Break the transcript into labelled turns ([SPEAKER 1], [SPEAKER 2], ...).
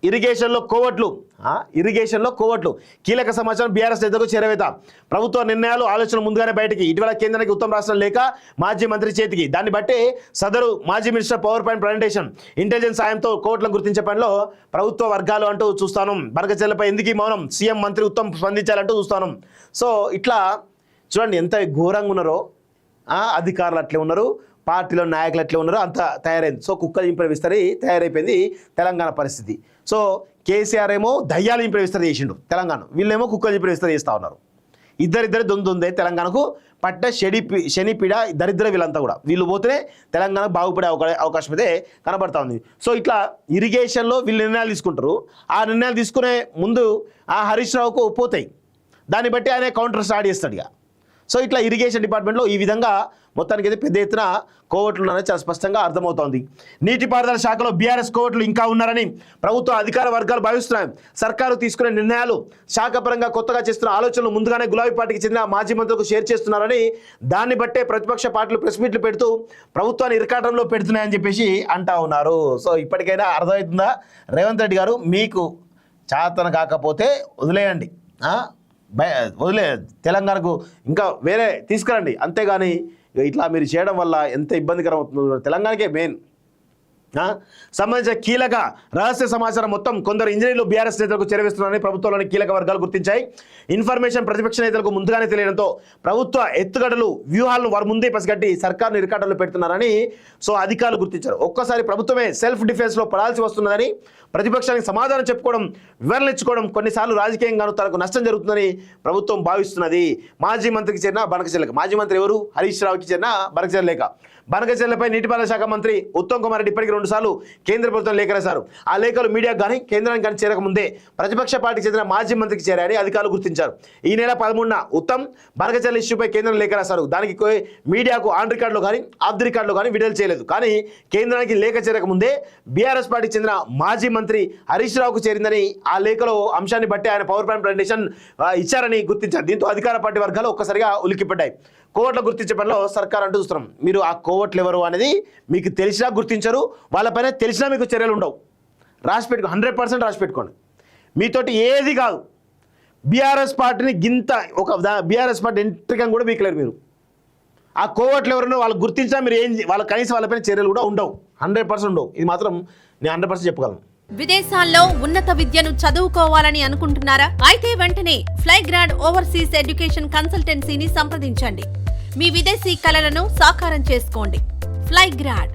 [SPEAKER 1] ఇరిగేషన్లో కోవట్లు కీలక సమాచారం బీఆర్ఎస్ నేతలకు చేరవేత ప్రభుత్వ నిర్ణయాలు ఆలోచన ముందుగానే బయటికి ఇటీవల కేంద్రానికి ఉత్తమ రాష్ట్రం లేక మాజీ మంత్రి చేతికి దాన్ని బట్టి సదరు మాజీ minister power point presentation intelligence సాయంతో కోవట్లను గుర్తించే పనిలో ప్రభుత్వ వర్గాలు అంటూ చూస్తాను బనకచెర్లపై ఎందుకు మౌనం సీఎం మంత్రి ఉత్తమ్ స్పందించాలంటూ చూస్తాను. సో ఇట్లా చూడండి ఎంత ఘోరంగా ఉన్నారో, అధికారులు అట్లే ఉన్నారు, పార్టీలో నాయకులు అట్లే ఉన్నారు, అంత తయారైంది. సో కుక్కలు ఇంప్రూవ్ విస్తరి తయారైపోయింది తెలంగాణ పరిస్థితి. సో కేసీఆర్ ఏమో దయ్యాలు ఇంప్రూవ్ విస్తరి చేసిండు తెలంగాణ, వీళ్ళేమో కుక్కలు ఇంప్రూవ్ విస్తరి చేస్తూ ఉన్నారు. ఇద్దరిద్దరు దొందుందే తెలంగాణకు పట్ట శనిపీడ దరిద్ర వీళ్ళంతా కూడా. వీళ్ళు పోతేనే తెలంగాణ బాగుపడే అవకాశం అయితే కనబడతా ఉంది. సో ఇట్లా ఇరిగేషన్లో వీళ్ళు నిర్ణయాలు తీసుకుంటారు. ఆ నిర్ణయాలు తీసుకునే ముందు ఆ హరీష్ రావుకు పోతాయి, దాన్ని బట్టి ఆయన కౌంటర్ స్టార్ట్ చేస్తాడు ఇక. సో ఇట్లా ఇరిగేషన్ డిపార్ట్మెంట్లో ఈ విధంగా మొత్తానికి అయితే పెద్ద ఎత్తున కోవట్లు ఉన్నారని చాలా స్పష్టంగా అర్థమవుతోంది. నీటిపారుదల శాఖలో బీఆర్ఎస్ కోవట్లు ఇంకా ఉన్నారని ప్రభుత్వ అధికార వర్గాలు భావిస్తున్నాయి. సర్కారు తీసుకునే నిర్ణయాలు శాఖపరంగా కొత్తగా చేస్తున్న ఆలోచనలు ముందుగానే గులాబీ పార్టీకి చెందిన మాజీ మంత్రులకు షేర్ చేస్తున్నారని, దాన్ని బట్టే ప్రతిపక్ష పార్టీలు ప్రెస్ మీట్లు పెడుతూ ప్రభుత్వాన్ని ఇరకాటంలో పెడుతున్నాయని చెప్పేసి అంటా ఉన్నారు. సో ఇప్పటికైనా అర్థమవుతుందా రేవంత్ రెడ్డి గారు, మీకు చాతన కాకపోతే వదిలేయండి, తెలంగాణకు ఇంకా వేరే తీసుకురండి, అంతేగాని ఇట్లా మీరు చేయడం వల్ల ఎంత ఇబ్బందికరం అవుతుందో తెలంగాణకే మెయిన్ సంబంధించిన కీలక రహస్య సమాచారం మొత్తం కొందరు ఇంజనీర్లు బీఆర్ఎస్ నేతలకు చేరవేస్తున్నారని ప్రభుత్వంలోని కీలక వర్గాలు గుర్తించాయి. ఇన్ఫర్మేషన్ ప్రతిపక్ష నేతలకు ముందుగానే తెలియడంతో ప్రభుత్వ ఎత్తుగడలు వ్యూహాలను వారు ముందే పసిగట్టి సర్కారును ఇరకాటంలో పెడుతున్నారని సో అధికారులు గుర్తించారు. ఒక్కసారి ప్రభుత్వమే సెల్ఫ్ డిఫెన్స్లో పడాల్సి వస్తున్నదని, ప్రతిపక్షానికి సమాధానం చెప్పుకోవడం, వివరణ ఇచ్చుకోవడం కొన్నిసార్లు రాజకీయంగాను తనకు నష్టం జరుగుతుందని ప్రభుత్వం భావిస్తున్నది. మాజీ మంత్రికి చేరిన బనకచెర్ల, మాజీ మంత్రి ఎవరు హరీష్ రావుకి చేరిన బనకచెర్ల లేఖ. బనకచెర్లపై నీటిపారుదల శాఖ మంత్రి ఉత్తమ్ కుమార్ రెడ్డి ఇప్పటికీ 2 సార్లు కేంద్ర ప్రభుత్వం లేఖ రాశారు. ఆ లేఖలు మీడియాకు కానీ కేంద్రానికి కానీ చేరకముందే ప్రతిపక్ష పార్టీకి చెందిన మాజీ మంత్రికి చేరారని అధికారులు గుర్తించారు. ఈ నెల 13న ఉత్తమ్ బనకచెర్ల ఇష్యూపై కేంద్రం లేఖ రాశారు. దానికి మీడియాకు ఆన్ రికార్డులో కానీ ఆఫ్ ది రికార్డులో కానీ విడుదల చేయలేదు. కానీ కేంద్రానికి లేఖ చేరకముందే బీఆర్ఎస్ పార్టీకి చెందిన మాజీ మంత్రి హరీష్ రావుకు చేరిందని ఆ లేఖలో అంశాన్ని బట్టి ఆయన పవర్ పాయింట్ ప్రజెంటేషన్ ఇచ్చారని గుర్తించారు. దీంతో అధికార పార్టీ వర్గాలు ఒక్కసారిగా ఉలిక్కిపడ్డాయి. కోవట్ల గుర్తించే పనిలో సర్కార్ అంటూ చూస్తున్నాం. మీరు ఆ కోవట్లు ఎవరు అనేది మీకు తెలిసినా గుర్తించరు, వాళ్ళపైన తెలిసినా మీకు చర్యలు ఉండవు. రాసి పెట్టుకో, 100% రాసి పెట్టుకోండి. మీతోటి ఏది కాదు. బీఆర్ఎస్ పార్టీని బీఆర్ఎస్ పార్టీ ఎంట్రికం కూడా మీకలేరు. మీరు ఆ కోవట్లు ఎవరైనా వాళ్ళు గుర్తించినా మీరు వాళ్ళ కనీసం వాళ్ళపైన చర్యలు కూడా ఉండవు, 100% ఉండవు. ఇది మాత్రం నేను 100% చెప్పగలను.
[SPEAKER 2] విదేశాల్లో ఉన్నత విద్యను చదువుకోవాలని అనుకుంటున్నారా? అయితే వెంటనే ఫ్లైగ్రాడ్ ఓవర్సీస్ ఎడ్యుకేషన్ కన్సల్టెన్సీని సంప్రదించండి. మీ విదేశీ కలలను సాకారం చేసుకోండి. ఫ్లైగ్రాడ్